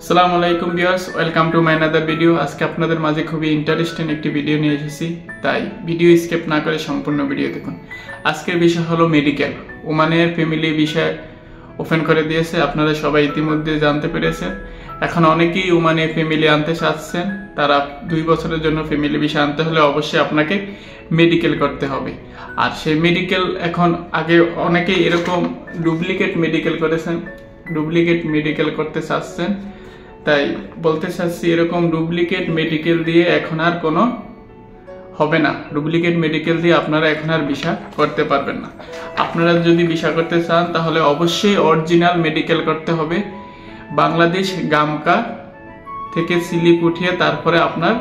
আসসালামু আলাইকুম viewers, welcome to my another video. আজকে আপনাদের মাঝে খুবই ইন্টারেস্টিং একটি ভিডিও নিয়ে এসেছি, তাই ভিডিও স্কিপ না করে সম্পূর্ণ ভিডিও দেখুন। আজকের বিষয় হলো মেডিকেল। ওমানের ফ্যামিলি বিষয় ওপেন করে দিয়েছে, আপনারা সবাই ইতিমধ্যে জানতে পেরেছেন। এখন অনেকেই ওমানে ফ্যামিলি আনতে চাচ্ছেন, তারা 2 বছরের জন্য ফ্যামিলি ভিসা আনতে হলে অবশ্যই আপনাকে মেডিকেল করতে হবে। আর সেই মেডিকেল এখন আগে অনেকেই এরকম ডুপ্লিকেট মেডিকেল করেছেন, ডুপ্লিকেট মেডিকেল করতে চাচ্ছেন। তাই বলতে চাচ্ছি, এরকম ডুপ্লিকেট মেডিকেল দিয়ে এখন আর কোনো হবে না। ডুপ্লিকেট মেডিকেল দিয়ে আপনারা এখন আর ভিসা করতে পারবেন না। আপনারা যদি ভিসা করতে চান তাহলে অবশ্যই অরিজিনাল মেডিকেল করতে হবে। বাংলাদেশ গামকা থেকে স্লিপ উঠিয়ে তারপরে আপনার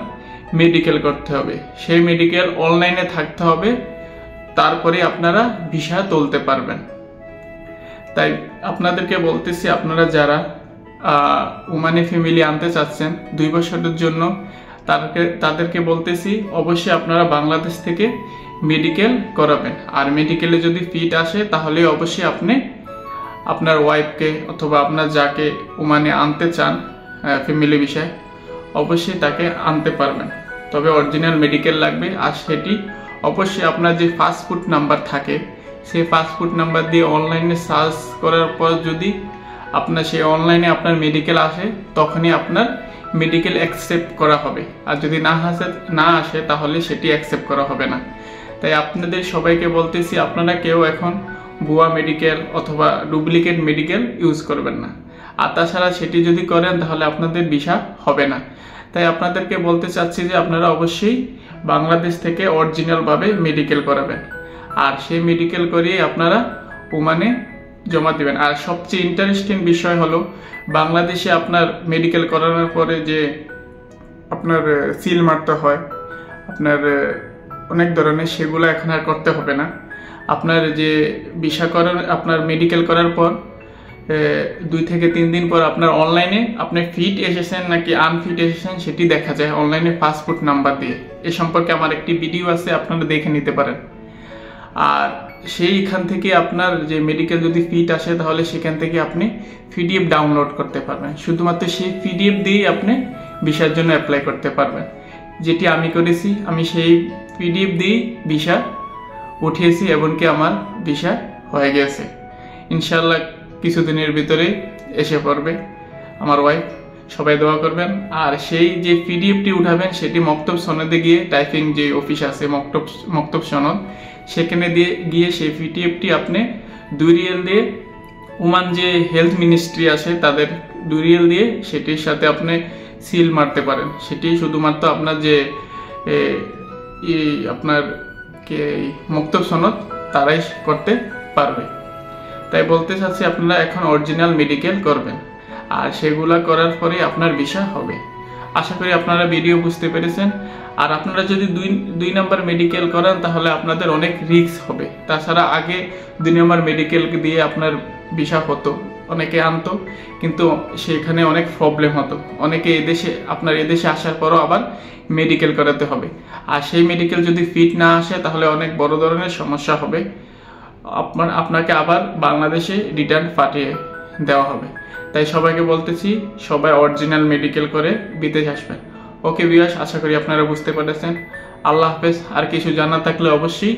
মেডিকেল করতে হবে। সেই মেডিকেল অনলাইনে থাকতে হবে, তারপরে আপনারা ভিসা তুলতে পারবেন। তাই আপনাদেরকে বলতেছি, আপনারা যারা ওমানে ফ্যামিলি আনতে চাচ্ছেন 2 বছরের জন্য, তাদেরকে বলতেছি অবশ্যই আপনারা বাংলাদেশ থেকে মেডিকেল করাবেন। আর মেডিকেলে যদি ফিট আসে তাহলে অবশ্যই আপনি আপনার ওয়াইফকে অথবা আপনার যাকে ওমানে আনতে চান ফ্যামিলি বিষয়ে অবশ্যই তাকে আনতে পারবেন। তবে অরিজিনাল মেডিকেল লাগবে। আর সেটি অবশ্যই আপনার যে পাসপোর্ট নাম্বার থাকে, সেই পাসপোর্ট নাম্বার দিয়ে অনলাইনে সার্চ করার পর যদি আপনার সেই অনলাইনে আপনার মেডিকেল আসে, তখনই আপনার মেডিকেল অ্যাকসেপ্ট করা হবে। আর যদি না আসে তাহলে সেটি অ্যাকসেপ্ট করা হবে না। তাই আপনাদের সবাইকে বলতেছি, আপনারা কেউ এখন ভুয়া মেডিকেল অথবা ডুপ্লিকেট মেডিকেল ইউজ করবেন না। আর তাছাড়া সেটি যদি করেন তাহলে আপনাদের ভিসা হবে না। তাই আপনাদেরকে বলতে চাচ্ছি যে আপনারা অবশ্যই বাংলাদেশ থেকে অরিজিনালভাবে মেডিকেল করাবেন। আর সেই মেডিকেল করিয়ে আপনারা ওমানে জমা দিবেন। আর সবচেয়ে ইন্টারেস্টিং বিষয় হলো, বাংলাদেশে আপনার মেডিকেল করানোর পরে যে আপনার সিল মারতে হয়, আপনার অনেক ধরনের, সেগুলো এখন আর করতে হবে না। আপনার যে ভিসা করার, আপনার মেডিকেল করার পর 2 থেকে 3 দিন পর আপনার অনলাইনে আপনি ফিট এসেছেন নাকি আনফিট এসেছেন সেটি দেখা যায় অনলাইনে পাসপোর্ট নাম্বার দিয়ে। এ সম্পর্কে আমার একটি ভিডিও আছে, আপনারা দেখে নিতে পারেন। আর সেইখান থেকে আপনার যে মেডিকেল যদি ফিট আসে তাহলে সেখান থেকে আপনি পিডিএফ ডাউনলোড করতে পারবেন। শুধুমাত্র সেই পিডিএফ দিয়েই আপনি ভিসার জন্য অ্যাপ্লাই করতে পারবেন, যেটি আমি করেছি। আমি সেই পিডিএফ দিয়েই ভিসা উঠিয়েছি, এমনকি আমার ভিসা হয়ে গেছে। ইনশাল্লাহ কিছুদিনের ভিতরে এসে পড়বে আমার ওয়াইফ। সবাই দোয়া করবেন। আর সেই যে পিডিএফটি উঠাবেন সেটি মক্তব সনদে গিয়ে, টাইপিং যে অফিস আছে মক্তব সনদ, সেখানে গিয়ে সেই পিডিএফটি আপনি 2 রিয়াল দিয়ে, ওমান যে হেলথ মিনিস্ট্রি আছে তাদের 2 রিয়াল দিয়ে সেটির সাথে আপনি সিল মারতে পারেন। সেটি শুধুমাত্র আপনার যে আপনার মক্তব সনদ তারাই করতে পারবে। তাই বলতে চাচ্ছি, আপনারা এখন অরিজিনাল মেডিকেল করবেন। আর সেগুলা করার পরে আপনার ভিসা হবে। আশা করি আপনারা ভিডিও বুঝতে পেরেছেন। আর আপনারা যদি 2 নাম্বার মেডিকেল করান তাহলে আপনাদের অনেক রিস্ক হবে। তাছাড়া আগে 2 নাম্বার মেডিকেল দিয়ে আপনার ভিসা হতো, অনেকে আনতো, কিন্তু সেখানে অনেক প্রবলেম হতো। অনেকে এদেশে আসার পরও আবার মেডিকেল করাতে হবে। আর সেই মেডিকেল যদি ফিট না আসে তাহলে অনেক বড় ধরনের সমস্যা হবে। আপনাকে আবার বাংলাদেশে রিটার্ন পাঠিয়ে দেওয়া হবে। তাই সবাইকে বলতেছি, সবাই অরিজিনাল মেডিকেল করে বিদেশ আসবেন। ওকে ভিউয়ার্স, আশা করি আপনারা বুঝতে পেরেছেন। আল্লাহ হাফেজ। আর কিছু জানা থাকলে অবশ্যই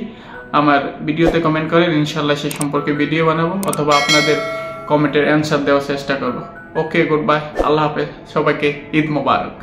আমার ভিডিওতে কমেন্ট করেন, ইনশাল্লাহ সে সম্পর্কে ভিডিও বানাবো অথবা আপনাদের কমেন্টের অ্যান্সার দেওয়ার চেষ্টা করব। ওকে, গুড বাই, আল্লাহ হাফেজ। সবাইকে ঈদ মোবারক।